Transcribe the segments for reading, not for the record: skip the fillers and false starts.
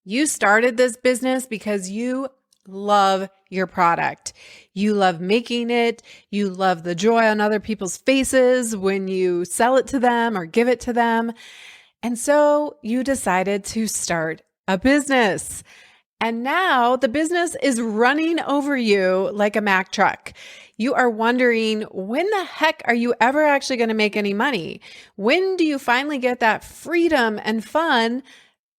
You started this business because you love your product. You love making it. You love the joy on other people's faces when you sell it to them or give it to them. And so you decided to start a business. And now the business is running over you like a Mack truck. You are wondering, when the heck are you ever actually going to make any money? When do you finally get that freedom and fun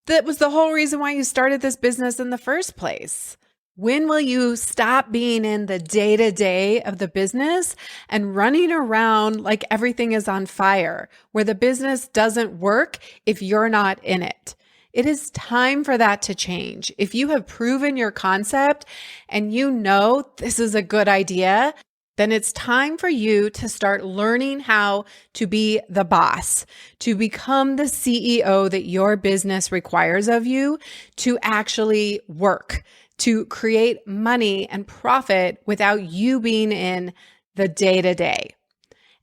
that was the whole reason why you started this business in the first place? When will you stop being in the day-to-day of the business and running around like everything is on fire, where the business doesn't work if you're not in it? It is time for that to change. If you have proven your concept and you know this is a good idea, then it's time for you to start learning how to be the boss, to become the CEO that your business requires of you to actually work, to create money and profit without you being in the day-to-day.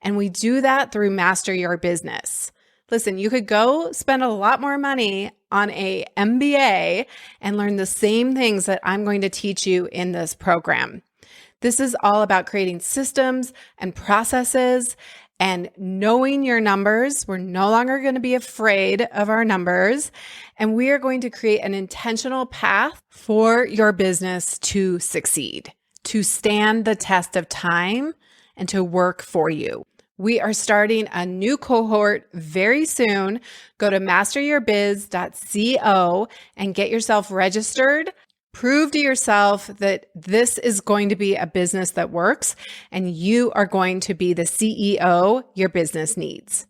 And we do that through Master Your Business. Listen, you could go spend a lot more money on a MBA and learn the same things that I'm going to teach you in this program. This is all about creating systems and processes and knowing your numbers. We're no longer going to be afraid of our numbers, and we are going to create an intentional path for your business to succeed, to stand the test of time, and to work for you. We are starting a new cohort very soon. Go to masteryourbiz.co and get yourself registered. Prove to yourself that this is going to be a business that works and you are going to be the CEO your business needs.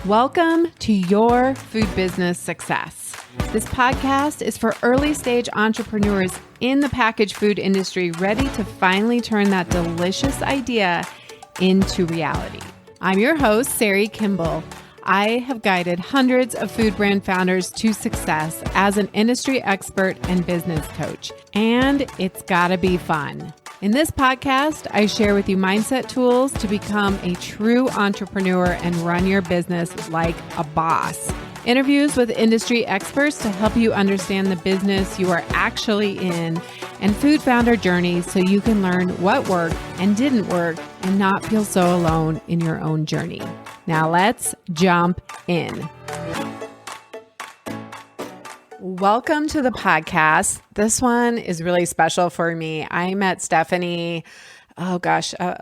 Welcome to Your Food Business Success. This podcast is for early stage entrepreneurs in the packaged food industry ready to finally turn that delicious idea into reality. I'm your host, Sari Kimball. I have guided hundreds of food brand founders to success as an industry expert and business coach, and it's gotta be fun. In this podcast, I share with you mindset tools to become a true entrepreneur and run your business like a boss. Interviews with industry experts to help you understand the business you are actually in, and food founder journeys so you can learn what worked and didn't work and not feel so alone in your own journey. Now let's jump in. Welcome to the podcast. This one is really special for me. I met Stephanie, a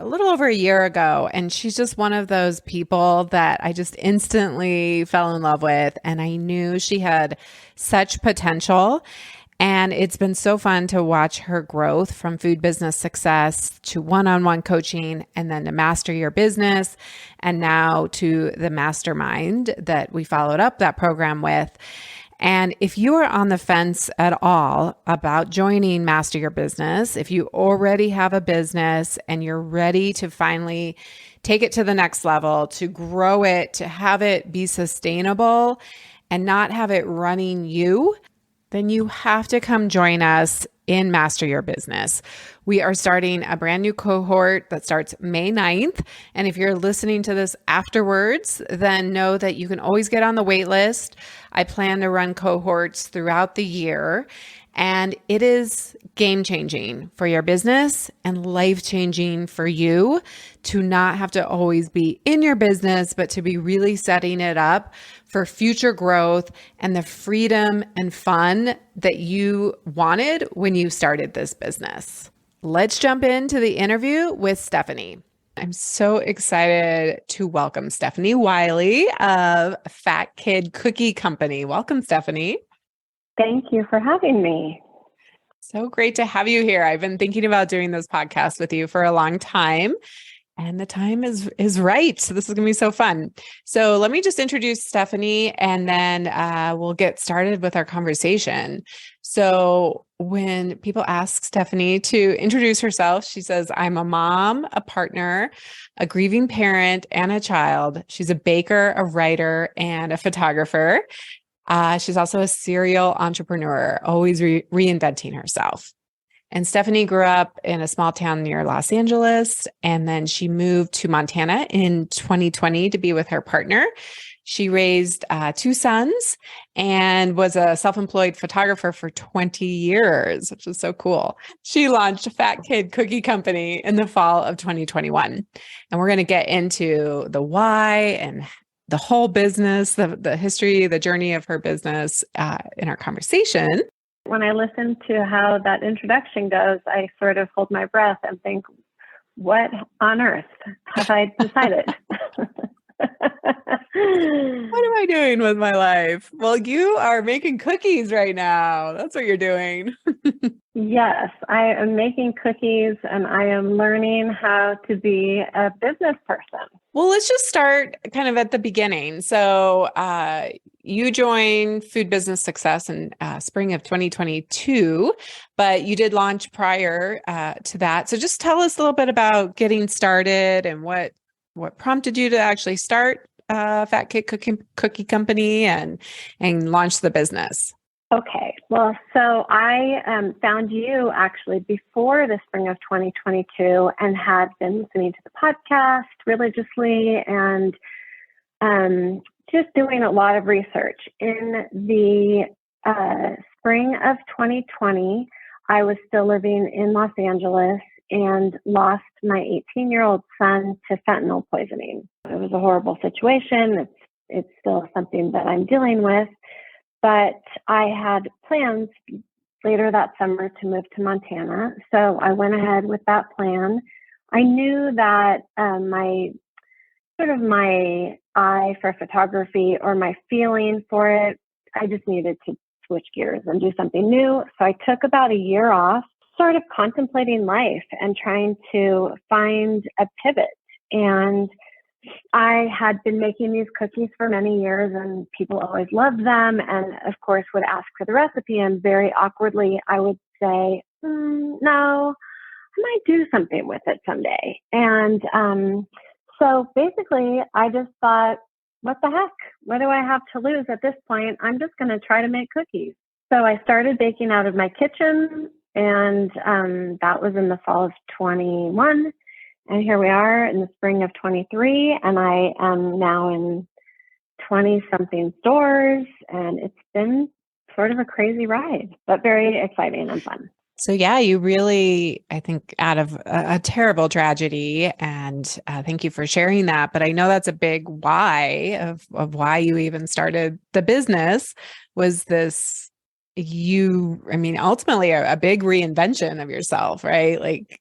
little over a year ago, and she's just one of those people that I just instantly fell in love with, and I knew she had such potential. And it's been so fun to watch her growth from food business success to one-on-one coaching, and then to Master Your Business, and now to the mastermind that we followed up that program with. And if you are on the fence at all about joining Master Your Business, if you already have a business and you're ready to finally take it to the next level, to grow it, to have it be sustainable and not have it running you, then you have to come join us in Master Your Business. We are starting a brand new cohort that starts May 9th. And if you're listening to this afterwards, then know that you can always get on the wait list. I plan to run cohorts throughout the year, and it is game-changing for your business and life-changing for you to not have to always be in your business, but to be really setting it up for future growth and the freedom and fun that you wanted when you started this business. Let's jump into the interview with Stephanie. I'm so excited to welcome Stephanie Wiley of Fat Kid Cookie Company. Welcome, Stephanie. Thank you for having me. So great to have you here. I've been thinking about doing this podcast with you for a long time, and the time is right. So this is going to be so fun. So let me just introduce Stephanie, and then we'll get started with our conversation. So when people ask Stephanie to introduce herself, she says, I'm a mom, a partner, a grieving parent, and a child. She's a baker, a writer, and a photographer. She's also a serial entrepreneur, always reinventing herself. And Stephanie grew up in a small town near Los Angeles, and then she moved to Montana in 2020 to be with her partner. She raised two sons, and was a self-employed photographer for 20 years, which is so cool. She launched Fat Kid Cookie Company in the fall of 2021. And we're going to get into the why and the whole business, the history, the journey of her business in our conversation. When I listen to how that introduction goes, I sort of hold my breath and think, what on earth have I decided? What am I doing with my life? Well, you are making cookies right now. That's what you're doing. Yes, I am making cookies and I am learning how to be a business person. Well, let's just start kind of at the beginning. So you joined Food Business Success in spring of 2022, but you did launch prior to that. So just tell us a little bit about getting started and what prompted you to actually start Fat Kid Cookie Company and launch the business. Okay, well, so I found you actually before the spring of 2022 and had been listening to the podcast religiously and just doing a lot of research. In the spring of 2020, I was still living in Los Angeles and lost my 18-year-old son to fentanyl poisoning. It was a horrible situation. It's still something that I'm dealing with. But I had plans later that summer to move to Montana. So I went ahead with that plan. I knew that my eye for photography or my feeling for it, I just needed to switch gears and do something new. So I took about a year off, sort of contemplating life and trying to find a pivot. And I had been making these cookies for many years and people always loved them and of course would ask for the recipe and very awkwardly I would say, no, I might do something with it someday. And so basically I just thought, what the heck? What do I have to lose at this point? I'm just going to try to make cookies. So I started baking out of my kitchen and that was in the fall of 21. And here we are in the spring of 23, and I am now in 20-something stores, and it's been sort of a crazy ride, but very exciting and fun. So yeah, you really, I think, out of a terrible tragedy, and thank you for sharing that. But I know that's a big why of why you even started the business was this, ultimately a big reinvention of yourself, right? Like,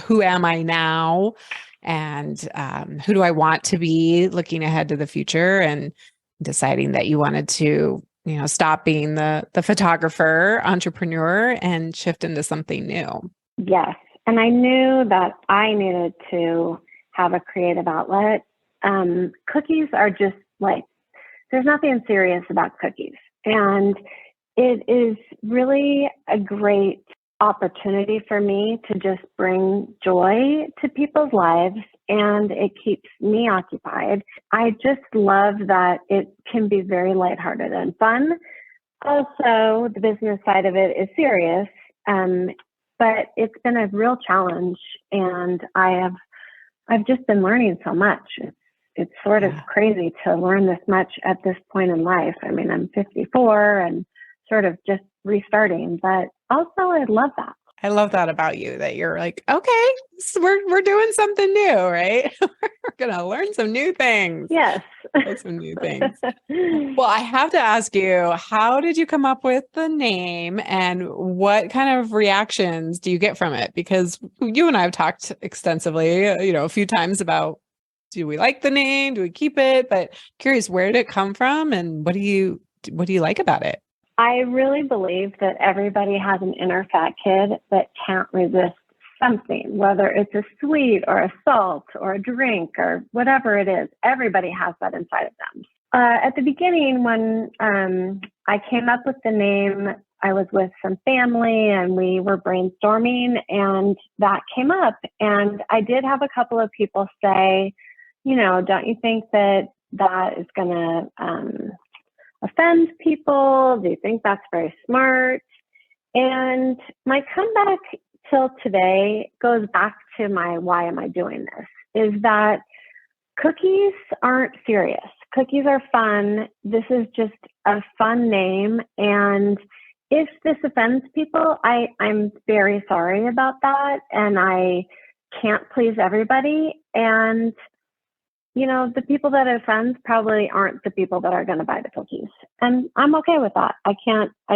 who am I now? And who do I want to be looking ahead to the future and deciding that you wanted to, stop being the photographer, entrepreneur and shift into something new. Yes. And I knew that I needed to have a creative outlet. Cookies are just like, there's nothing serious about cookies. And it is really a great opportunity for me to just bring joy to people's lives, and it keeps me occupied. I just love that it can be very lighthearted and fun. Also, the business side of it is serious, but it's been a real challenge, and I've just been learning so much. It's sort of crazy to learn this much at this point in life. I mean, I'm 54 and sort of just restarting, but also I love that. I love that about you, that you're like, okay, so we're doing something new, right? We're going to learn some new things. Yes. Some new things. Well, I have to ask you, how did you come up with the name and what kind of reactions do you get from it? Because you and I have talked extensively, a few times about, do we like the name? Do we keep it? But curious, where did it come from and what do you like about it? I really believe that everybody has an inner fat kid that can't resist something, whether it's a sweet or a salt or a drink or whatever it is. Everybody has that inside of them. At the beginning, when I came up with the name, I was with some family and we were brainstorming and that came up. And I did have a couple of people say, don't you think that is going to offend people? Do you think that's very smart? And my comeback till today goes back to my why am I doing this? Is that Cookies aren't serious. Cookies are fun. This is just a fun name. And if this offends people, I'm very sorry about that. And I can't please everybody. And, the people that it offends probably aren't the people that are going to buy the cookies. And I'm okay with that. I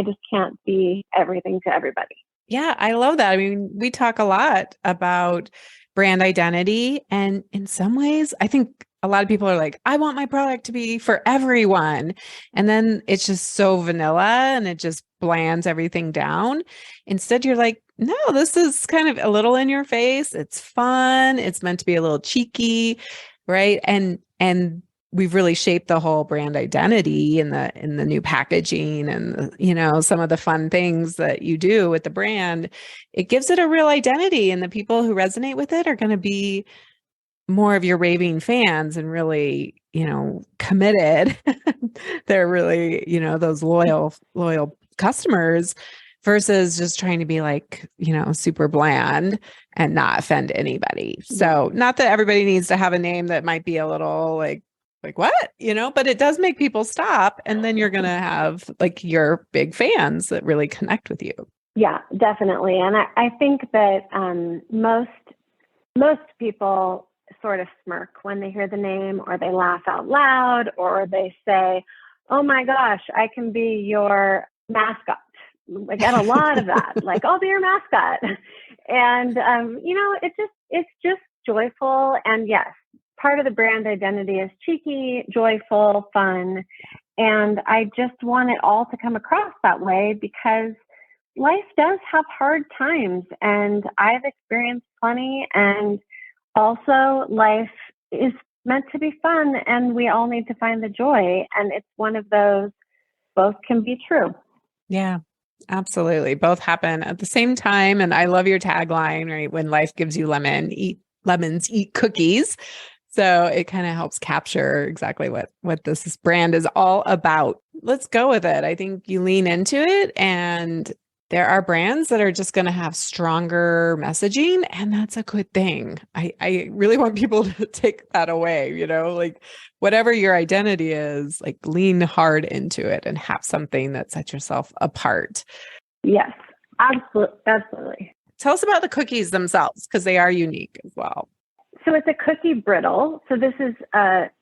just can't be everything to everybody. Yeah, I love that. I mean, we talk a lot about brand identity. And in some ways, I think a lot of people are like, I want my product to be for everyone. And then it's just so vanilla and it just blands everything down. Instead, you're like, no, this is kind of a little in your face. It's fun. It's meant to be a little cheeky, right? And we've really shaped the whole brand identity in the new packaging and some of the fun things that you do with the brand. It gives it a real identity, and the people who resonate with it are going to be more of your raving fans and really committed. They're really those loyal customers versus just trying to be like super bland and not offend anybody. So not that everybody needs to have a name that might be a little like what, but it does make people stop. And then you're going to have like your big fans that really connect with you. Yeah, definitely. And I think that most people sort of smirk when they hear the name, or they laugh out loud, or they say, oh my gosh, I can be your mascot. I get a lot of that. Like, I'll be your mascot. And, it's just joyful. And yes, part of the brand identity is cheeky, joyful, fun. And I just want it all to come across that way, because life does have hard times, and I've experienced plenty. And also, life is meant to be fun, and we all need to find the joy. And it's one of those, both can be true. Yeah, absolutely. Both happen at the same time. And I love your tagline, right? When life gives you lemons, eat cookies. So it kind of helps capture exactly what this brand is all about. Let's go with it. I think you lean into it, and there are brands that are just going to have stronger messaging, and that's a good thing. I really want people to take that away, like whatever your identity is, like lean hard into it and have something that sets yourself apart. Yes, absolutely. Tell us about the cookies themselves, because they are unique as well. So it's a cookie brittle. So this is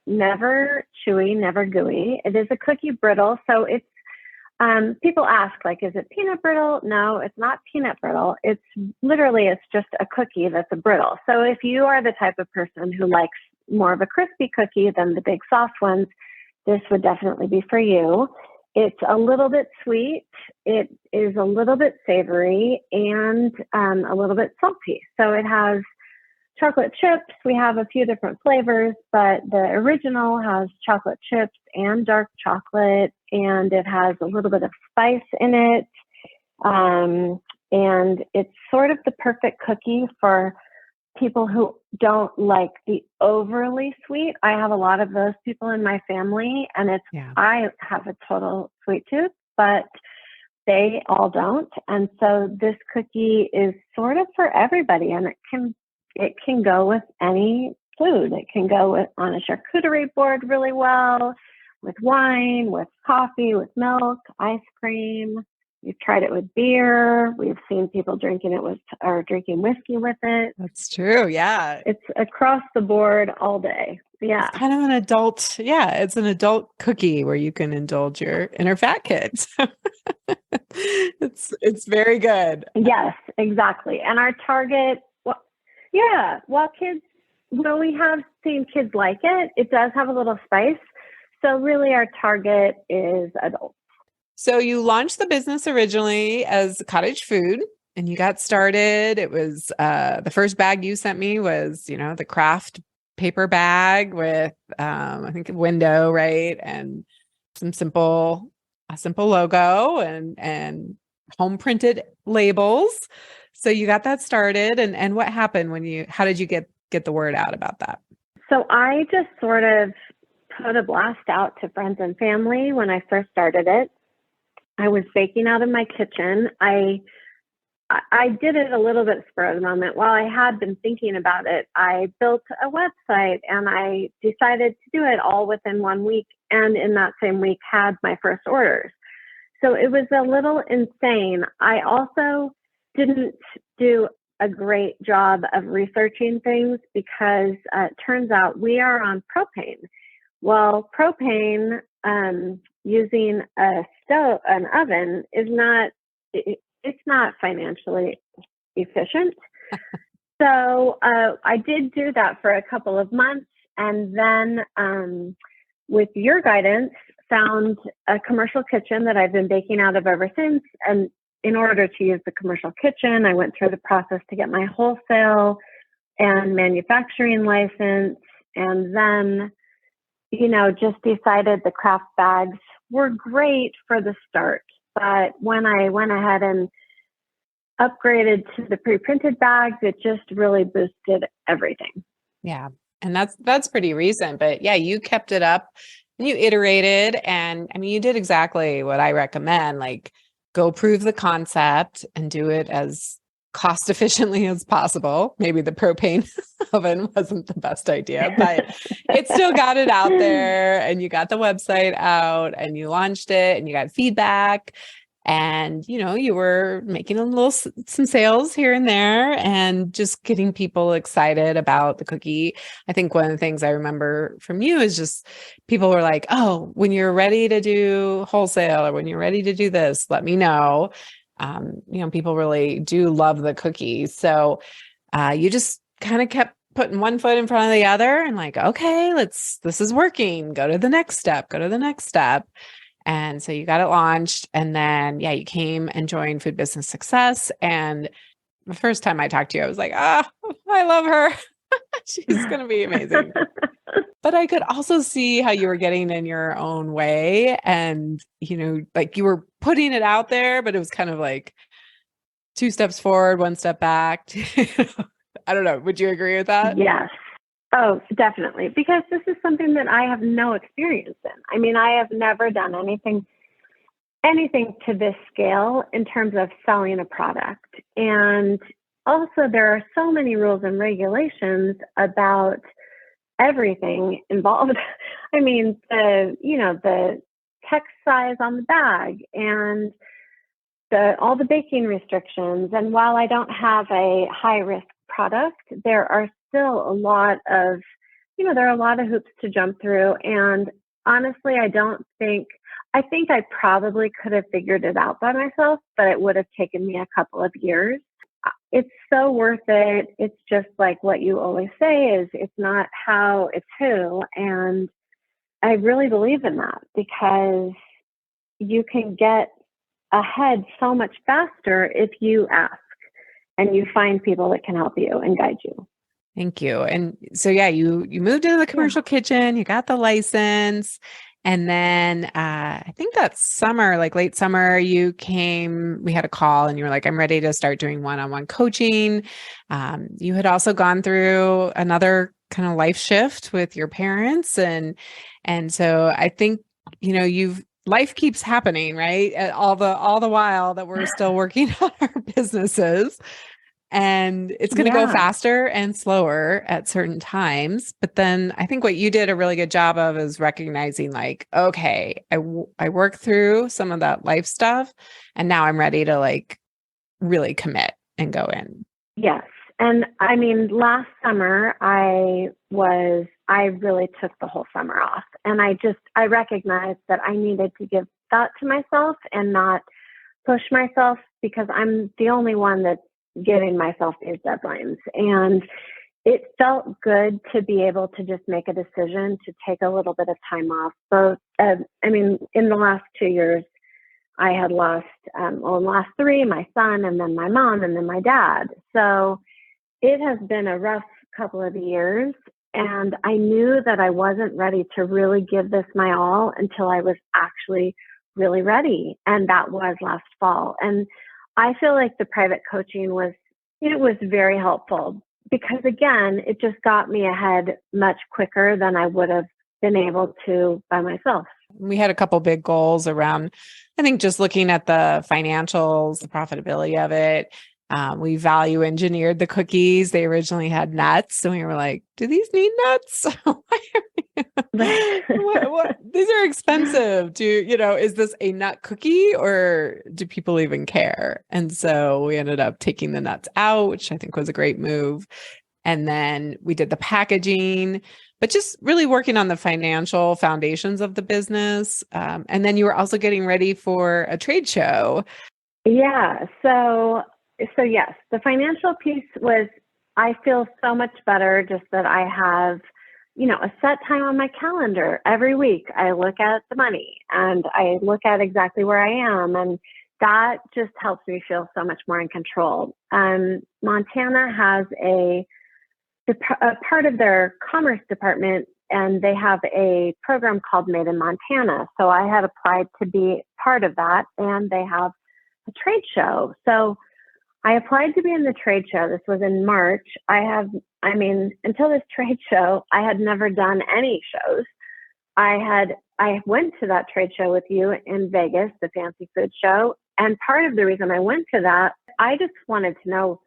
never chewy, never gooey. It is a cookie brittle. So it's people ask, like, is it peanut brittle? No, it's not peanut brittle. It's just a cookie that's a brittle. So if you are the type of person who likes more of a crispy cookie than the big soft ones, this would definitely be for you. It's a little bit sweet. It is a little bit savory, and a little bit salty. So it has chocolate chips. We have a few different flavors, but the original has chocolate chips and dark chocolate, and it has a little bit of spice in it. And it's sort of the perfect cookie for people who don't like the overly sweet. I have a lot of those people in my family, and I have a total sweet tooth, but they all don't. And so this cookie is sort of for everybody, and it can go with any food. It can go on a charcuterie board really well, with wine, with coffee, with milk, ice cream. We've tried it with beer. We've seen people drinking whiskey with it. That's true. Yeah. It's across the board all day. Yeah. It's kind of an adult. Yeah. It's an adult cookie where you can indulge your inner fat kids. It's very good. Yes, exactly. And our target, we have seen kids like it. It does have a little spice. So really our target is adults. So you launched the business originally as cottage food, and you got started. It was the first bag you sent me was, the craft paper bag with I think a window, right? And a simple logo and home printed labels. So you got that started, and what happened how did you get the word out about that? So I just sort of put a blast out to friends and family when I first started it. I was baking out in my kitchen. I I did it a little bit spur of the moment. While I had been thinking about it, I built a website and I decided to do it all within 1 week. And in that same week, had my first orders. So it was a little insane. I also didn't do a great job of researching things because it turns out we are on propane. Well, propane using a stove, an oven, is not. It's not financially efficient. So I did do that for a couple of months, and then with your guidance, found a commercial kitchen that I've been baking out of ever since. And in order to use the commercial kitchen, I went through the process to get my wholesale and manufacturing license, and then, just decided the craft bags were great for the start. But when I went ahead and upgraded to the pre-printed bags, it just really boosted everything. Yeah. And that's pretty recent, but yeah, you kept it up and you iterated. And I mean, you did exactly what I recommend, like go prove the concept and do it as cost efficiently as possible. Maybe the propane oven wasn't the best idea, but it still got it out there, and you got the website out and you launched it and you got feedback, and you were making some sales here and there and just getting people excited about the cookie. I think one of the things I remember from you is just people were like, oh, when you're ready to do wholesale or when you're ready to do this, let me know. People really do love the cookie. So you just kind of kept putting one foot in front of the other and like, okay, this is working. Go to the next step. And so you got it launched, and then, you came and joined Food Business Success. And the first time I talked to you, I was like, I love her. She's going to be amazing. But I could also see how you were getting in your own way, and, like you were putting it out there, but it was kind of like 2 steps forward, 1 step back. I don't know. Would you agree with that? Yes. Oh, definitely. Because this is something that I have no experience in. I mean, I have never done anything to this scale in terms of selling a product. And also there are so many rules and regulations about everything involved. I mean, the text size on the bag and all the baking restrictions. And while I don't have a high risk product, there are still a lot of hoops to jump through. And honestly, I think I probably could have figured it out by myself, but it would have taken me a couple of years. It's so worth it. It's just like what you always say is it's not how, it's who. And I really believe in that, because you can get ahead so much faster if you ask and you find people that can help you and guide you. Thank you. And so, you moved into the commercial kitchen, you got the license. And then I think that summer, like late summer, we had a call and you were like, I'm ready to start doing one-on-one coaching. You had also gone through another kind of life shift with your parents. And so I think, life keeps happening, right? All the while that we're still working on our businesses. And it's going to go faster and slower at certain times. But then I think what you did a really good job of is recognizing like, okay, I worked through some of that life stuff and now I'm ready to like really commit and go in. Yes. And I mean, last summer I really took the whole summer off, and I recognized that I needed to give that to myself and not push myself, because I'm the only one that's giving myself these deadlines. And it felt good to be able to just make a decision to take a little bit of time off. Both, in the last 2 years, I had lost, in the last 3, my son, and then my mom, and then my dad. So it has been a rough couple of years. And I knew that I wasn't ready to really give this my all until I was actually really ready. And that was last fall. And I feel like the private coaching was very helpful, because again, it just got me ahead much quicker than I would have been able to by myself. We had a couple big goals around, I think, just looking at the financials, the profitability of it. We value engineered the cookies. They originally had nuts. And we were like, do these need nuts? What? These are expensive. Is this a nut cookie or do people even care? And so we ended up taking the nuts out, which I think was a great move. And then we did the packaging, but just really working on the financial foundations of the business. And then you were also getting ready for a trade show. Yeah. So yes, the financial piece was, I feel so much better just that I have, a set time on my calendar every week. I look at the money and I look at exactly where I am. And that just helps me feel so much more in control. Montana has a part of their commerce department, and they have a program called Made in Montana. So I had applied to be part of that, and they have a trade show. So I applied to be in the trade show. This was in March. Until this trade show, I had never done any shows. I went to that trade show with you in Vegas, the Fancy Food Show. And part of the reason I went to that, I just wanted to know,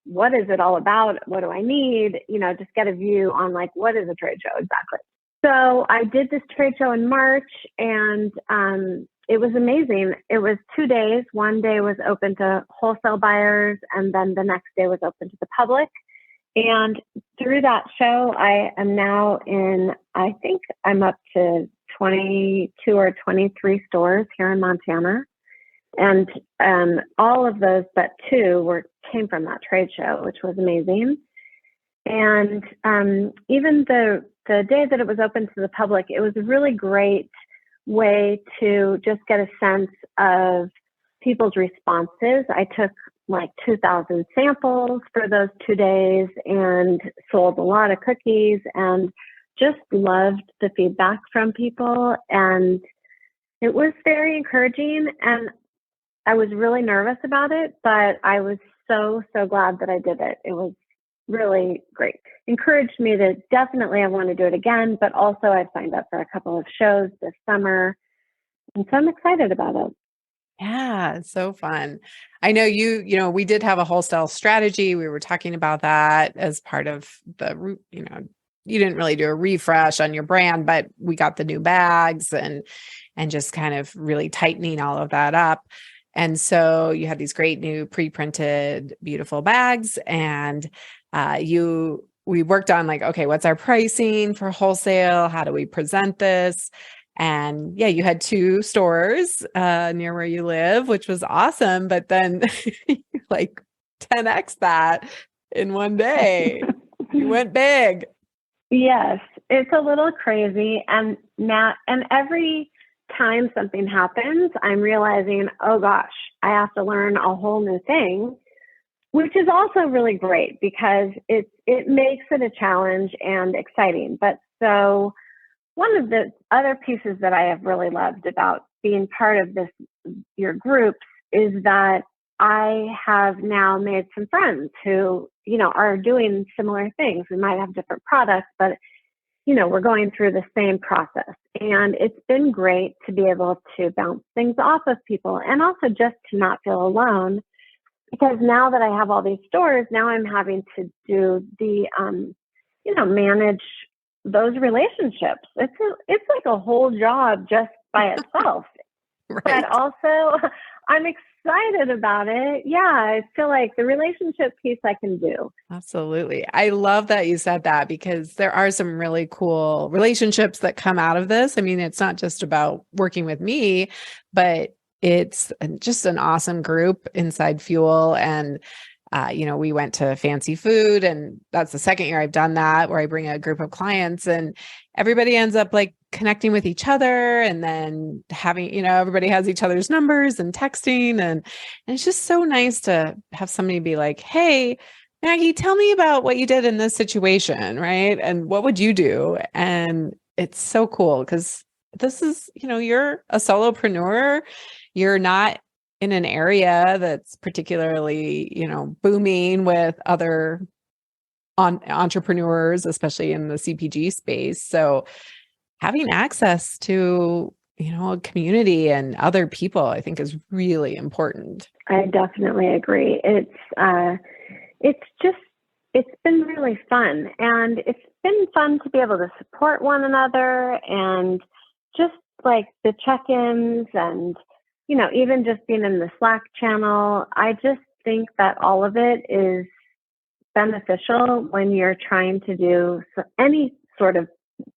what is it all about? What do I need? Just get a view on what is a trade show exactly. So I did this trade show in March, and it was amazing. It was 2 days. One day was open to wholesale buyers, and then the next day was open to the public. And through that show, I am now I think I'm up to 22 or 23 stores here in Montana. And all of those but two came from that trade show, which was amazing. And even the day that it was open to the public, it was a really great way to just get a sense of people's responses. I took 2,000 samples for those 2 days and sold a lot of cookies and just loved the feedback from people. And it was very encouraging. And I was really nervous about it, but I was so, so glad that I did it. It was really great. Encouraged me to definitely, I want to do it again, but also I've signed up for a couple of shows this summer. And so I'm excited about it. Yeah, so fun. I know we did have a wholesale strategy. We were talking about that as part of you didn't really do a refresh on your brand, but we got the new bags and just kind of really tightening all of that up. And so you had these great new pre-printed, beautiful bags, and we worked on okay, what's our pricing for wholesale? How do we present this? And yeah, you had 2 stores near where you live, which was awesome. But then 10x that in one day. You went big. Yes, it's a little crazy. And every time something happens, I'm realizing, oh gosh, I have to learn a whole new thing, which is also really great because it makes it a challenge and exciting. But so one of the other pieces that I have really loved about being part of your groups is that I have now made some friends who, are doing similar things. We might have different products, but we're going through the same process. And it's been great to be able to bounce things off of people and also just to not feel alone. Because now that I have all these stores, now I'm having to do the, manage those relationships. It's like a whole job just by itself. Right. But also I'm excited about it. Yeah, I feel like the relationship piece I can do. Absolutely. I love that you said that because there are some really cool relationships that come out of this. I mean, it's not just about working with me, but it's just an awesome group inside Fuel. And we went to Fancy Food, and that's the second year I've done that, where I bring a group of clients and everybody ends up connecting with each other, and then having, everybody has each other's numbers and texting. And it's just so nice to have somebody be like, hey, Maggie, tell me about what you did in this situation, right? And what would you do? And it's so cool because this is, you're a solopreneur. You're not in an area that's particularly, booming with other entrepreneurs, especially in the CPG space. So having access to, a community and other people, I think is really important. I definitely agree. It's just, it's been really fun, and it's been fun to be able to support one another, and just like the check-ins, and even just being in the Slack channel. I just think that all of it is beneficial when you're trying to do any sort of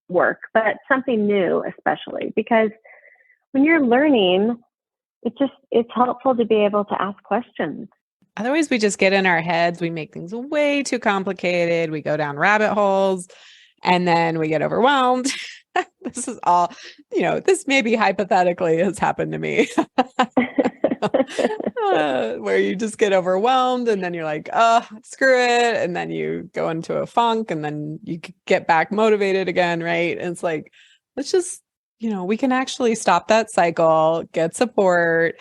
work, but something new especially, because when you're learning, it's helpful to be able to ask questions. Otherwise, we just get in our heads. We make things way too complicated. We go down rabbit holes and then we get overwhelmed. This is all, this maybe hypothetically has happened to me. Where you just get overwhelmed and then you're like, oh, screw it. And then you go into a funk and then you get back motivated again, right? And it's like, let's just, we can actually stop that cycle, get support,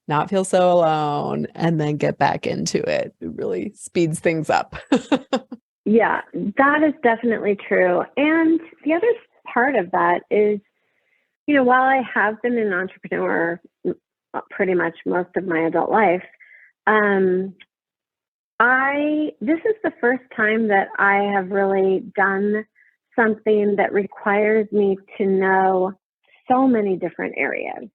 not feel so alone, and then get back into it. It really speeds things up. Yeah, that is definitely true. And the other part of that is, while I have been an entrepreneur pretty much most of my adult life, this is the first time that I have really done something that requires me to know so many different areas.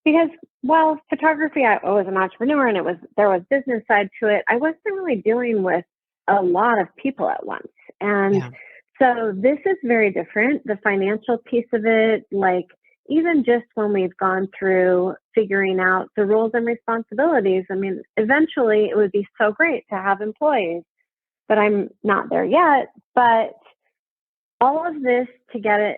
Because while photography, I was an entrepreneur and there was business side to it, I wasn't really dealing with a lot of people at once. And so this is very different. The financial piece of it, like even just when we've gone through figuring out the roles and responsibilities, I mean, eventually it would be so great to have employees, but I'm not there yet. But all of this to get it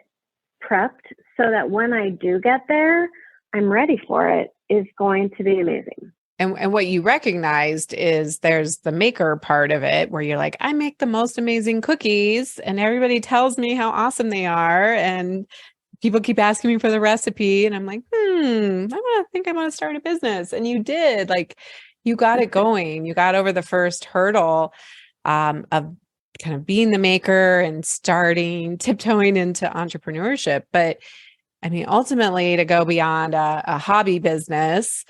prepped so that when I do get there, I'm ready for it is going to be amazing. And what you recognized is there's the maker part of it where you're like, I make the most amazing cookies and everybody tells me how awesome they are. And people keep asking me for the recipe. And I'm like, I think I want to start a business. And you did, like, you got it going. You got over the first hurdle of kind of being the maker and tiptoeing into entrepreneurship. But I mean, ultimately, to go beyond a hobby business,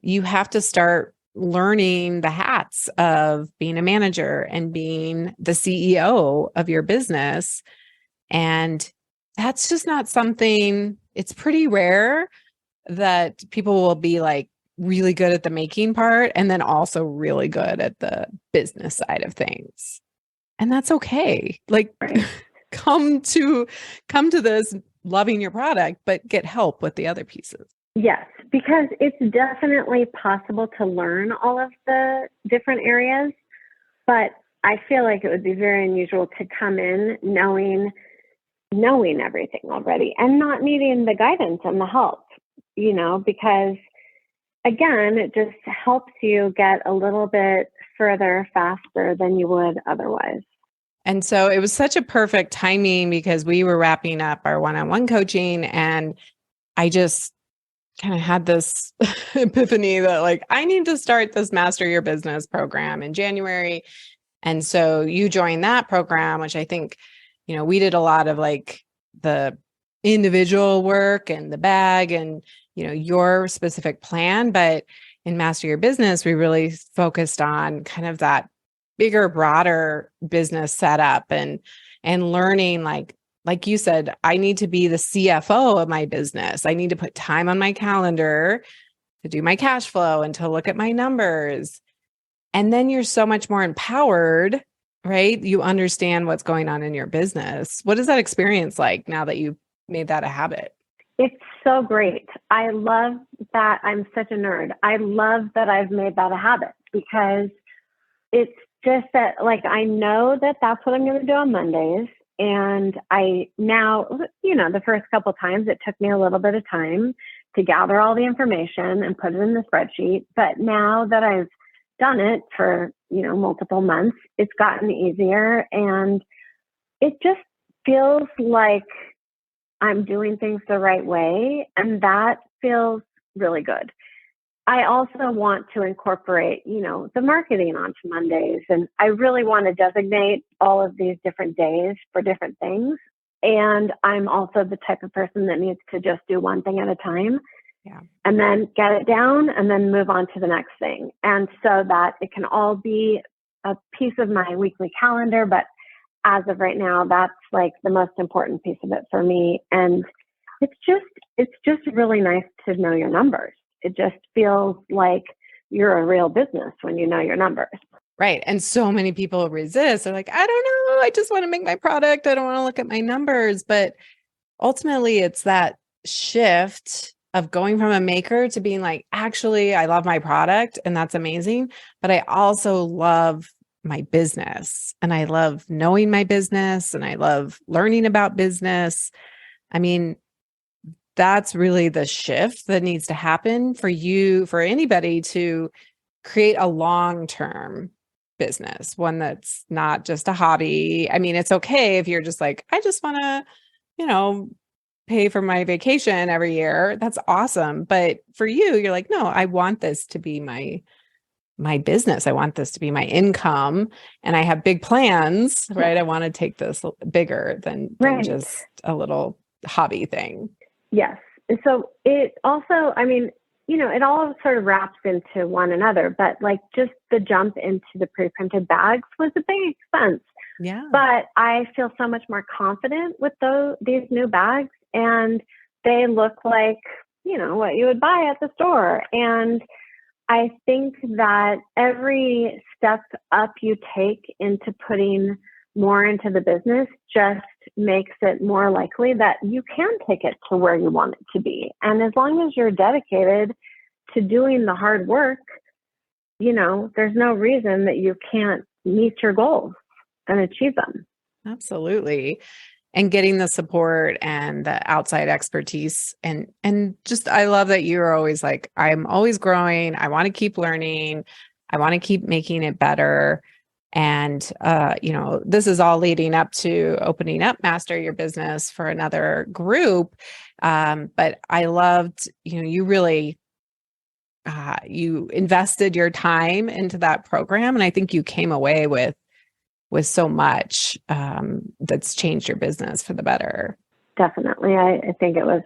you have to start learning the hats of being a manager and being the CEO of your business. And that's just not something, it's pretty rare that people will be like really good at the making part and then also really good at the business side of things. And that's okay. Like, come to this loving your product, but get help with the other pieces. Yes, because it's definitely possible to learn all of the different areas, but I feel like it would be very unusual to come in knowing everything already and not needing the guidance and the help, because again, it just helps you get a little bit further faster than you would otherwise. And so it was such a perfect timing because we were wrapping up our one-on-one coaching and I just kind of had this epiphany that like, I need to start this Master Your Business program in January. And so you joined that program, which I think, we did a lot of like the individual work and the bag and, your specific plan. But in Master Your Business, we really focused on kind of that bigger, broader business setup and learning like you said, I need to be the CFO of my business. I need to put time on my calendar to do my cash flow and to look at my numbers. And then you're so much more empowered, right? You understand what's going on in your business. What is that experience like now that you've made that a habit? It's so great. I love that. I'm such a nerd. I love that I've made that a habit because it's just that, like, I know that that's what I'm going to do on Mondays. And I now, the first couple of times it took me a little bit of time to gather all the information and put it in the spreadsheet. But now that I've done it for, multiple months, it's gotten easier and it just feels like I'm doing things the right way. And that feels really good. I also want to incorporate, the marketing onto Mondays. And I really want to designate all of these different days for different things. And I'm also the type of person that needs to just do one thing at a time. Yeah. And then get it down and then move on to the next thing. And so that it can all be a piece of my weekly calendar. But as of right now, that's like the most important piece of it for me. And it's just really nice to know your numbers. It just feels like you're a real business when you know your numbers. Right. And so many people resist. They're like, I don't know. I just want to make my product. I don't want to look at my numbers. But ultimately, it's that shift of going from a maker to being like, actually, I love my product and that's amazing. But I also love my business and I love knowing my business and I love learning about business. I mean, that's really the shift that needs to happen for you, for anybody to create a long-term business, one that's not just a hobby. I mean, it's okay if you're just like, I just want to, pay for my vacation every year. That's awesome. But for you, you're like, no, I want this to be my business. I want this to be my income and I have big plans, right? I want to take this bigger than just a little hobby thing. Yes. So it also, I mean, it all sort of wraps into one another, but like just the jump into the pre-printed bags was a big expense. Yeah. But I feel so much more confident with these new bags, and they look like, what you would buy at the store. And I think that every step up you take into putting more into the business just makes it more likely that you can take it to where you want it to be. And as long as you're dedicated to doing the hard work, there's no reason that you can't meet your goals and achieve them. Absolutely. And getting the support and the outside expertise. And just, I love that you're always like, I'm always growing. I want to keep learning. I want to keep making it better. And, this is all leading up to opening up Master Your Business for another group. But I loved, you really, you invested your time into that program. And I think you came away with so much that's changed your business for the better. Definitely. I think it was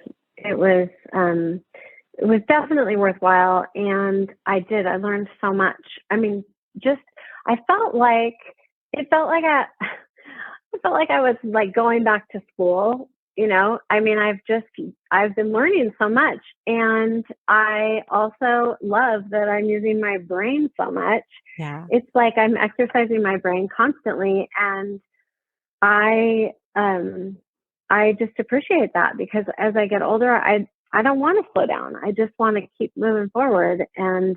definitely worthwhile. And I learned so much. I mean, I felt like I was like going back to school, I mean, I've been learning so much, and I also love that I'm using my brain so much. Yeah. It's like I'm exercising my brain constantly, and I just appreciate that, because as I get older, I don't want to slow down. I just want to keep moving forward. And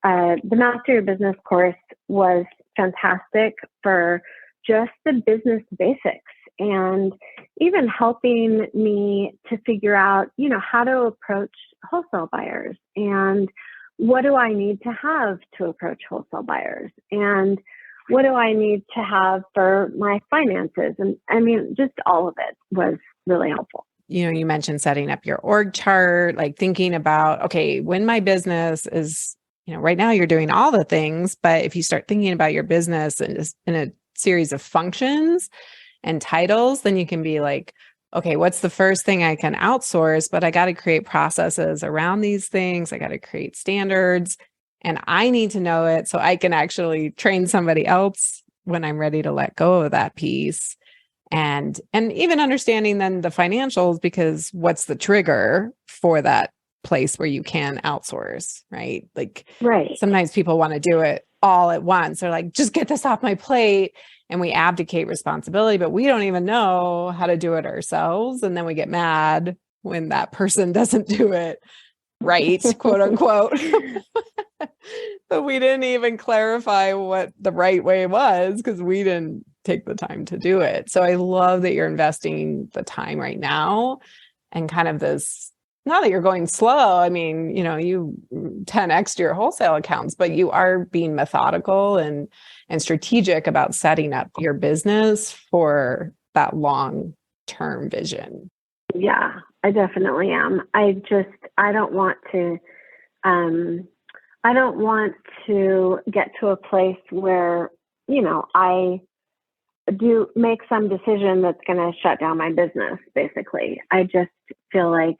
the Master Your Business course was fantastic for just the business basics, and even helping me to figure out, how to approach wholesale buyers, and what do I need to have to approach wholesale buyers, and what do I need to have for my finances? And I mean, just all of it was really helpful. You mentioned setting up your org chart, like thinking about, okay, when my business is, right now you're doing all the things, but if you start thinking about your business and just in a series of functions and titles, then you can be like, okay, what's the first thing I can outsource? But I got to create processes around these things. I got to create standards, and I need to know it so I can actually train somebody else when I'm ready to let go of that piece. And even understanding then the financials, because what's the trigger for that place where you can outsource, right? Like, sometimes people want to do it all at once. They're like, just get this off my plate. And we abdicate responsibility, but we don't even know how to do it ourselves. And then we get mad when that person doesn't do it right, quote unquote. But we didn't even clarify what the right way was because we didn't take the time to do it. So I love that you're investing the time right now, and kind of this, not that you're going slow. I mean, you 10x your wholesale accounts, but you are being methodical and strategic about setting up your business for that long-term vision. Yeah, I definitely am. I don't want to get to a place where, make some decision that's going to shut down my business, basically. I just feel like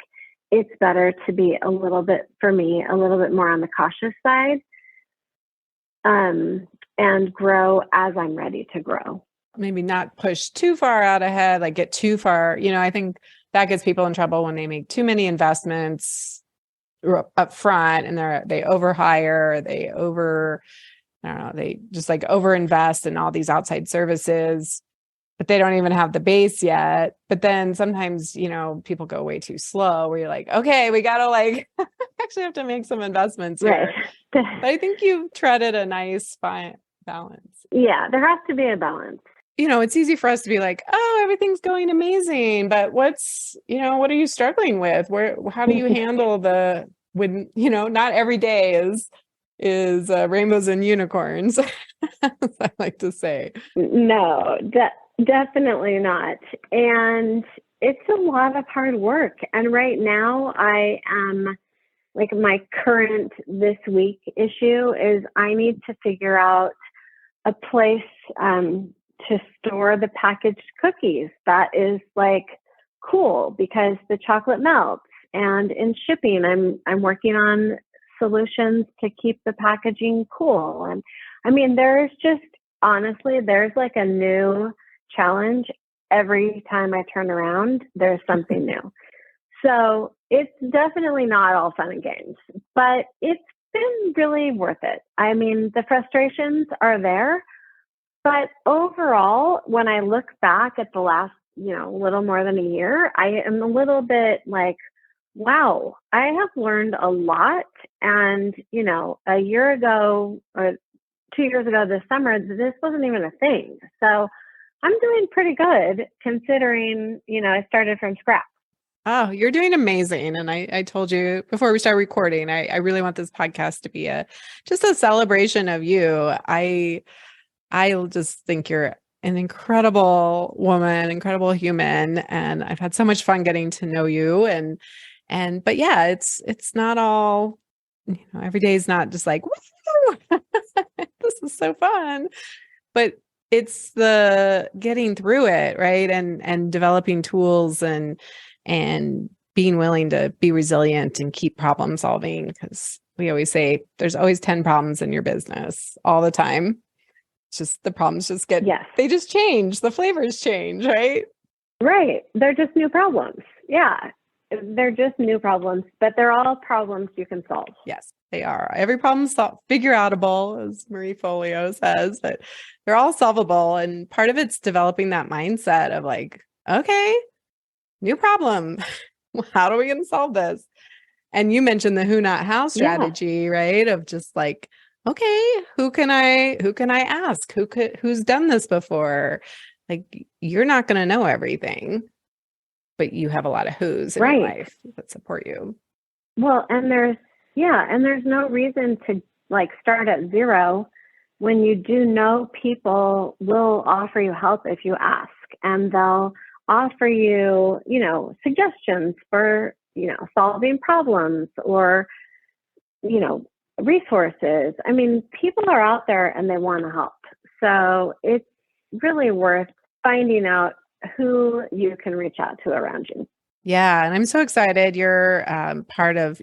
it's better to be a little bit more on the cautious side, and grow as I'm ready to grow. Maybe not push too far out ahead, like get too far. I think that gets people in trouble when they make too many investments up front and they overhire, I don't know, they just like overinvest in all these outside services, but they don't even have the base yet. But then sometimes, people go way too slow where you're like, okay, we got to actually have to make some investments here. Right. But I think you've treaded a nice fine balance. Yeah, there has to be a balance. It's easy for us to be like, oh, everything's going amazing. But what are you struggling with? How do you handle when not every day is rainbows and unicorns, as I like to say. No, definitely not. And it's a lot of hard work. And right now I am my current this week issue is I need to figure out a place to store the packaged cookies that is cool, because the chocolate melts. And in shipping, I'm working on solutions to keep the packaging cool. And I mean, there's a new challenge every time I turn around. There's something new. So it's definitely not all fun and games, but it's been really worth it. I mean, the frustrations are there, but overall, when I look back at the last, little more than a year, I am a little bit wow, I have learned a lot. And, a year ago or 2 years ago this summer, this wasn't even a thing. So I'm doing pretty good considering, I started from scratch. Oh, you're doing amazing. And I told you before we start recording, I really want this podcast to be just a celebration of you. I just think you're an incredible woman, incredible human. And I've had so much fun getting to know you. But yeah, it's not all, every day is not just like, woo, this is so fun, but it's the getting through it, right? And developing tools and being willing to be resilient and keep problem solving. Because we always say there's always 10 problems in your business all the time. It's just the problems just they just change. The flavors change, right? Right. They're just new problems. Yeah. They're just new problems, but they're all problems you can solve. Yes, they are. Every problem's figure outable, as Marie Folio says, but they're all solvable. And part of it's developing that mindset of okay, new problem. How are we going to solve this? And you mentioned the who, not how strategy, right? Of just okay, who can I ask? Who's done this before? You're not going to know everything, but you have a lot of who's in your life that support you. Well, and there's no reason to start at zero when you do know people will offer you help if you ask, and they'll offer you, suggestions for, solving problems or, resources. I mean, people are out there and they want to help. So it's really worth finding out who you can reach out to around you. Yeah. And I'm so excited. You're part of,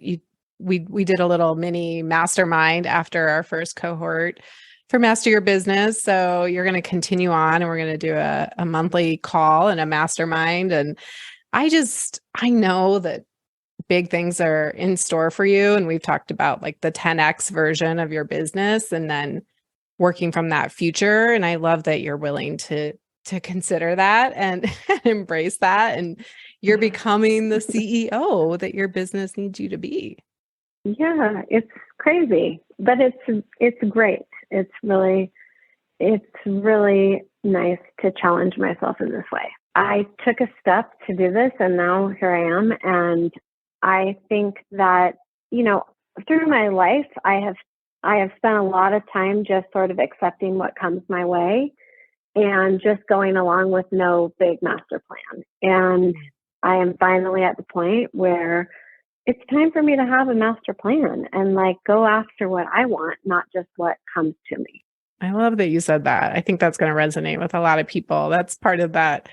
we did a little mini mastermind after our first cohort for Master Your Business. So you're going to continue on and we're going to do a monthly call and a mastermind. And I know that big things are in store for you. And we've talked about the 10X version of your business and then working from that future. And I love that you're willing to consider that and embrace that. And you're becoming the CEO that your business needs you to be. Yeah, it's crazy, but it's great. It's really nice to challenge myself in this way. I took a step to do this and now here I am. And I think that, through my life, I have spent a lot of time just sort of accepting what comes my way and just going along with no big master plan. And I am finally at the point where it's time for me to have a master plan and go after what I want, not just what comes to me. I love that you said that. I think that's going to resonate with a lot of people. That's part of that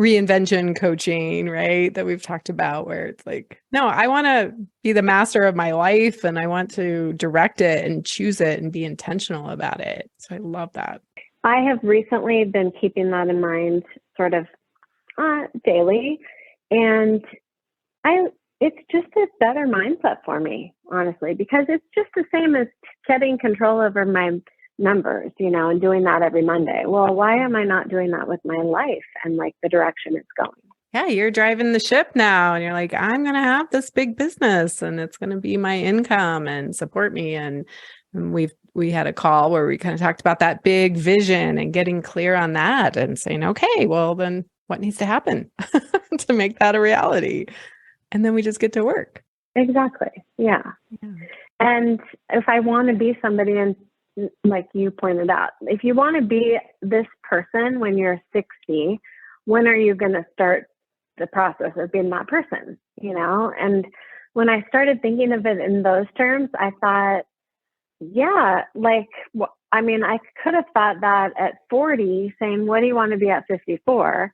reinvention coaching, right? That we've talked about, where it's like, no, I want to be the master of my life and I want to direct it and choose it and be intentional about it. So I love that. I have recently been keeping that in mind sort of daily. And it's just a better mindset for me, honestly, because it's just the same as getting control over my numbers, and doing that every Monday. Well, why am I not doing that with my life and like the direction it's going? Yeah, you're driving the ship now and you're like, I'm going to have this big business and it's going to be my income and support me. And we had a call where we kind of talked about that big vision and getting clear on that and saying, okay, well then what needs to happen to make that a reality? And then we just get to work. Exactly. Yeah. And if I want to be somebody, and like you pointed out, if you want to be this person when you're 60, when are you going to start the process of being that person? And when I started thinking of it in those terms, I thought, yeah, like, I mean, I could have thought that at 40, saying, what do you want to be at 54?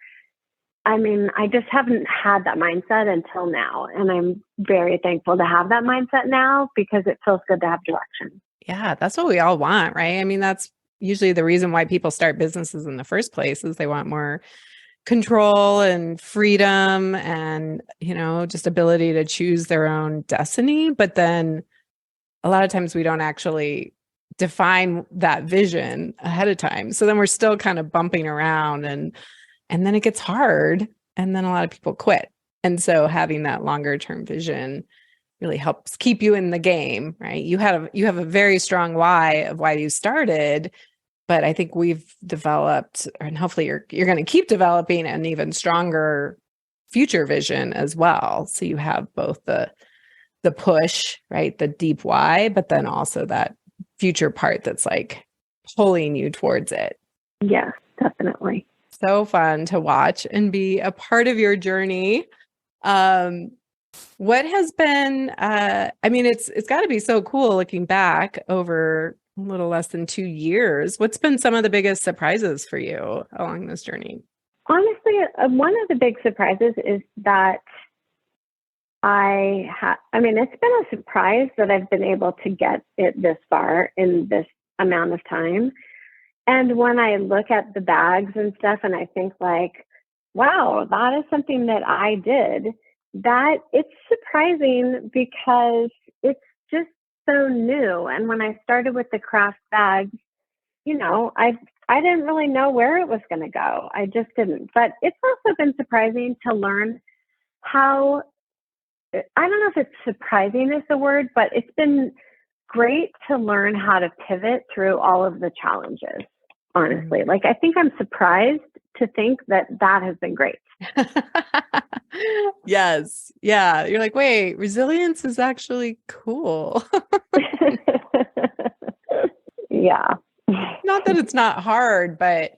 I mean, I just haven't had that mindset until now. And I'm very thankful to have that mindset now because it feels good to have direction. Yeah, that's what we all want, right? I mean, that's usually the reason why people start businesses in the first place, is they want more control and freedom and, just ability to choose their own destiny. But then a lot of times we don't actually define that vision ahead of time. So then we're still kind of bumping around and then it gets hard and then a lot of people quit. And so having that longer term vision really helps keep you in the game, right? You have a very strong why of why you started, but I think we've developed, and hopefully you're going to keep developing an even stronger future vision as well. So you have both the push, right? The deep why, but then also that future part that's like pulling you towards it. Yeah, definitely. So fun to watch and be a part of your journey. What has been, I mean, it's got to be so cool looking back over a little less than 2 years. What's been some of the biggest surprises for you along this journey? Honestly, one of the big surprises is that it's been a surprise that I've been able to get it this far in this amount of time. And when I look at the bags and stuff and I think like, wow, that is something that I did, that it's surprising because it's just so new. And when I started with the craft bags, I didn't really know where it was going to go. I just didn't. But it's also been surprising to learn how, I don't know if it's surprising is the word, but it's been great to learn how to pivot through all of the challenges, honestly. Like, I think I'm surprised to think that has been great. Yes. Yeah. You're like, wait, resilience is actually cool. Yeah. Not that it's not hard, but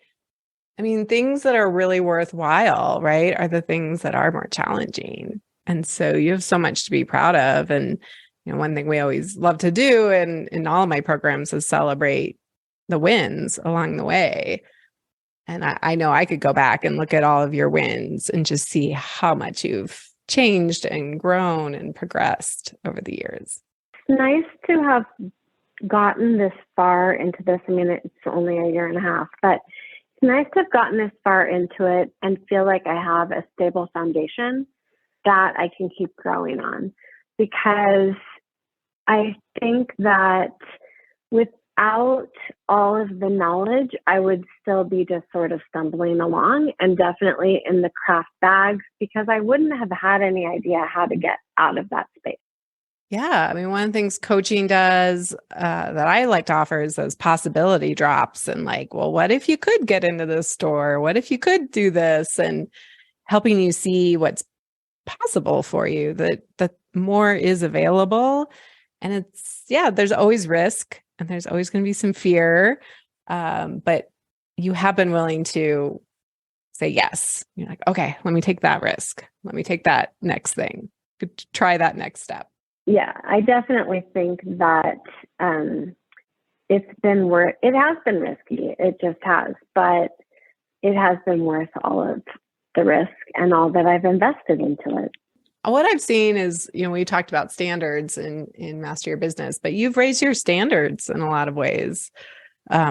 I mean, things that are really worthwhile, right, are the things that are more challenging. And so you have so much to be proud of. And, one thing we always love to do in all of my programs is celebrate the wins along the way. And I know I could go back and look at all of your wins and just see how much you've changed and grown and progressed over the years. It's nice to have gotten this far into this. I mean, it's only a year and a half, but it's nice to have gotten this far into it and feel like I have a stable foundation that I can keep growing on. Because I think that without all of the knowledge, I would still be just sort of stumbling along, and definitely in the craft bags, because I wouldn't have had any idea how to get out of that space. Yeah. I mean, one of the things coaching does that I like to offer is those possibility drops and like, well, what if you could get into this store? What if you could do this? And helping you see what's possible for you, that more is available. And it's, there's always risk and there's always going to be some fear. But you have been willing to say yes. You're like, okay, let me take that risk. Let me take that next thing. Try that next step. Yeah, I definitely think that it has been risky. It just has, but it has been worth all of the risk and all that I've invested into it. What I've seen is, we talked about standards in Master Your Business, but you've raised your standards in a lot of ways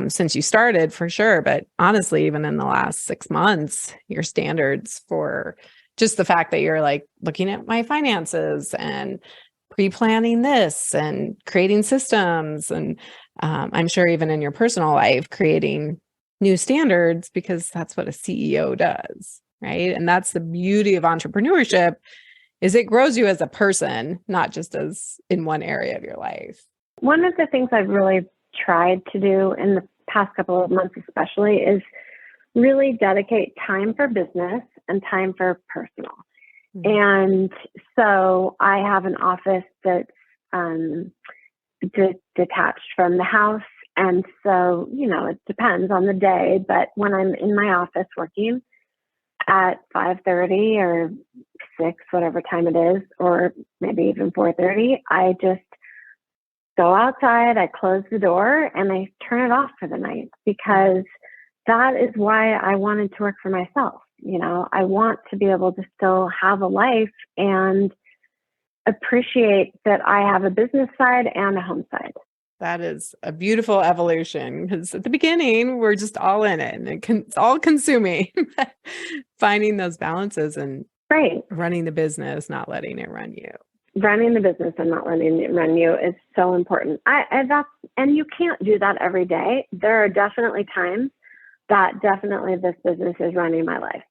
since you started, for sure. But honestly, even in the last 6 months, your standards for just the fact that you're like looking at my finances and pre-planning this and creating systems. And I'm sure even in your personal life, creating new standards, because that's what a CEO does, right? And that's the beauty of entrepreneurship, is it grows you as a person, not just as in one area of your life. One of the things I've really tried to do in the past couple of months especially is really dedicate time for business and time for personal. Mm-hmm. And so I have an office that's detached from the house. And so, it depends on the day, but when I'm in my office working at 5:30 or 6, whatever time it is, or maybe even 4:30, I just go outside, I close the door, and I turn it off for the night, because that is why I wanted to work for myself. I want to be able to still have a life and appreciate that I have a business side and a home side. That is a beautiful evolution, because at the beginning, we're just all in it and it's all consuming. Finding those balances and running the business, not letting it run you. Running the business and not letting it run you is so important. And you can't do that every day. There are definitely times that definitely this business is running my life.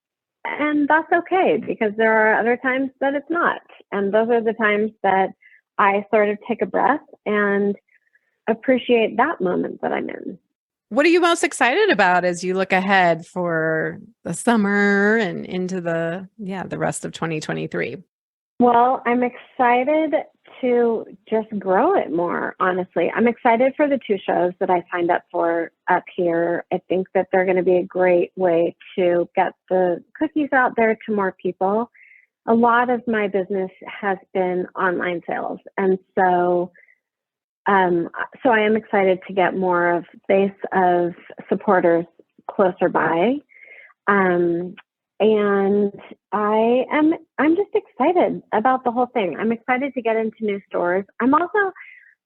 And that's okay, because there are other times that it's not. And those are the times that I sort of take a breath and appreciate that moment that I'm in. What are you most excited about as you look ahead for the summer and into the rest of 2023? Well, I'm excited to just grow it more, honestly. I'm excited for the 2 shows that I signed up for up here. I think that they're going to be a great way to get the cookies out there to more people. A lot of my business has been online sales. And so I am excited to get more of base of supporters closer by. And I'm just excited about the whole thing. I'm excited to get into new stores. I'm also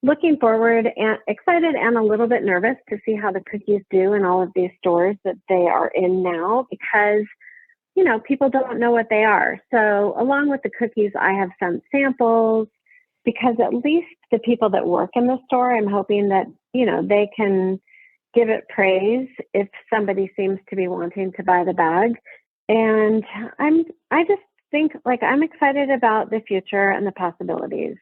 looking forward and excited and a little bit nervous to see how the cookies do in all of these stores that they are in now, because, people don't know what they are. So along with the cookies, I have sent samples, because at least the people that work in the store, I'm hoping that, they can give it praise if somebody seems to be wanting to buy the bag. And I just think I'm excited about the future and the possibilities,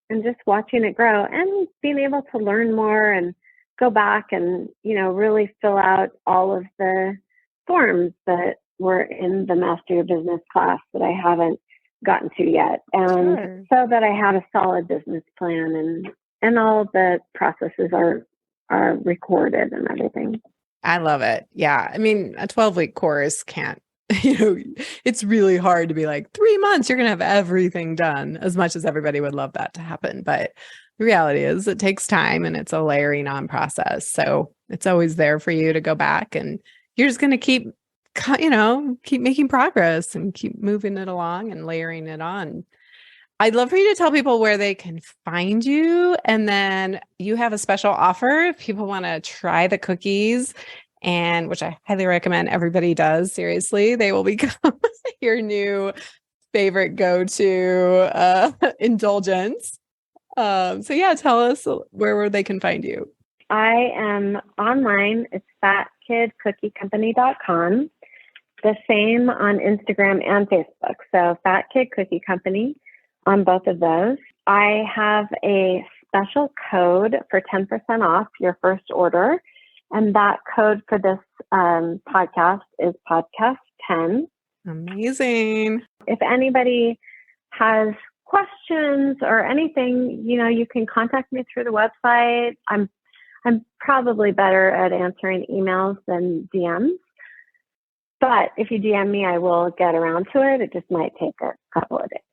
and just watching it grow and being able to learn more and go back and, really fill out all of the forms that were in the Master Your Business class that I haven't gotten to yet. And so that I have a solid business plan and all the processes are recorded and everything. I love it. Yeah. I mean, a 12-week course can't, it's really hard to be like 3 months, you're going to have everything done, as much as everybody would love that to happen. But the reality is it takes time, and it's a layering on process. So it's always there for you to go back, and you're just going to keep making progress and keep moving it along and layering it on. I'd love for you to tell people where they can find you. And then you have a special offer if people want to try the cookies, and which I highly recommend everybody does. Seriously, they will become your new favorite go-to indulgence. Tell us where they can find you. I am online. It's fatkidcookiecompany.com. The same on Instagram and Facebook. So Fat Kid Cookie Company on both of those. I have a special code for 10% off your first order. And that code for this podcast is podcast10. Amazing. If anybody has questions or anything, you can contact me through the website. I'm probably better at answering emails than DMs. But if you DM me, I will get around to it. It just might take a couple of days.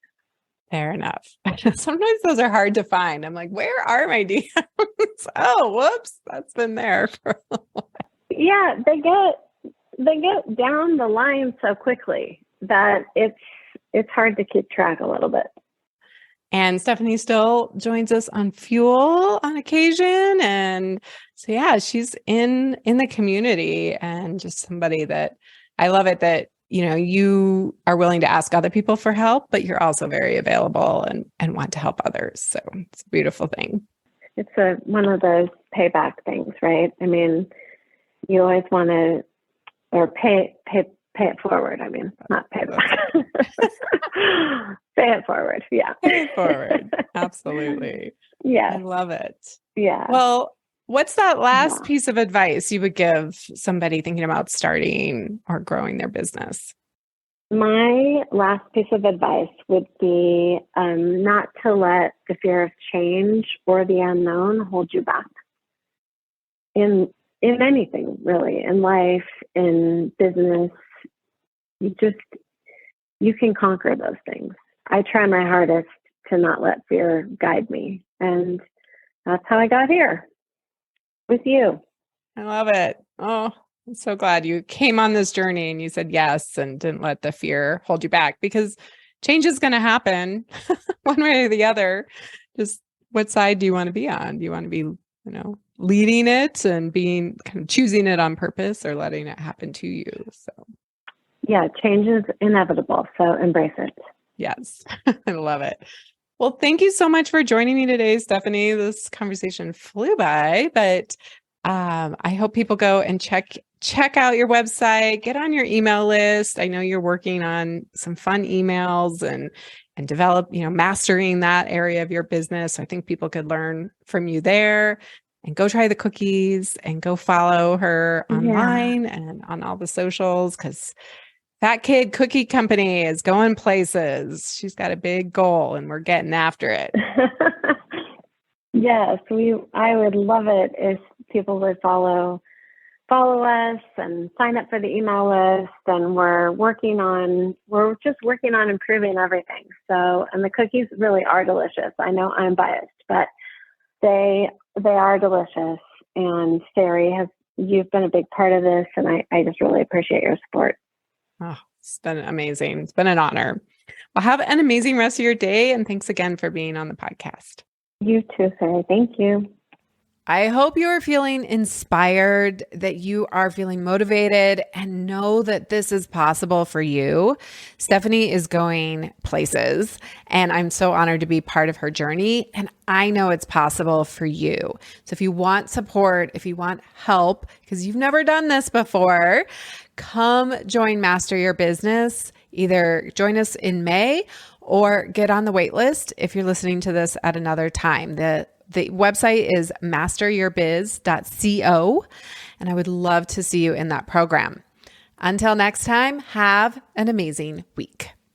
Fair enough. Sometimes those are hard to find. I'm like, where are my DMs? Oh, whoops, that's been there for a while. Yeah, they get down the line so quickly that it's hard to keep track a little bit. And Stephanie still joins us on Fuel on occasion. And so, yeah, she's in the community and just somebody that I love it that, you are willing to ask other people for help, but you're also very available and want to help others. So it's a beautiful thing. It's one of those payback things, right? I mean, you always want to, or pay it forward. I mean, not pay back. Pay it forward. Yeah. Pay it forward. Absolutely. Yeah. I love it. Yeah. Well, what's that last piece of advice you would give somebody thinking about starting or growing their business? My last piece of advice would be not to let the fear of change or the unknown hold you back. In anything, really, in life, in business, you can conquer those things. I try my hardest to not let fear guide me. And that's how I got here with you. I love it. Oh, I'm so glad you came on this journey and you said yes and didn't let the fear hold you back, because change is going to happen one way or the other. Just what side do you want to be on? Do you want to be, leading it and being kind of choosing it on purpose, or letting it happen to you? So yeah, change is inevitable. So embrace it. Yes, I love it. Well, thank you so much for joining me today, Stephanie. This conversation flew by, but I hope people go and check out your website, get on your email list. I know you're working on some fun emails and develop, mastering that area of your business. So I think people could learn from you there, and go try the cookies and go follow her online and on all the socials, because Fat Kid Cookie Company is going places. She's got a big goal and we're getting after it. Yes, I would love it if people would follow us and sign up for the email list. And we're just working on improving everything. So, and the cookies really are delicious. I know I'm biased, but they are delicious. And Sari, you've been a big part of this, and I just really appreciate your support. Oh, it's been amazing. It's been an honor. Well, have an amazing rest of your day. And thanks again for being on the podcast. You too, Sari. Thank you. I hope you are feeling inspired, that you are feeling motivated, and know that this is possible for you. Stephanie is going places, and I'm so honored to be part of her journey. And I know it's possible for you. So if you want support, if you want help, because you've never done this before, come join Master Your Business. Either join us in May or get on the wait list if you're listening to this at another time. The website is masteryourbiz.co, and I would love to see you in that program. Until next time, have an amazing week.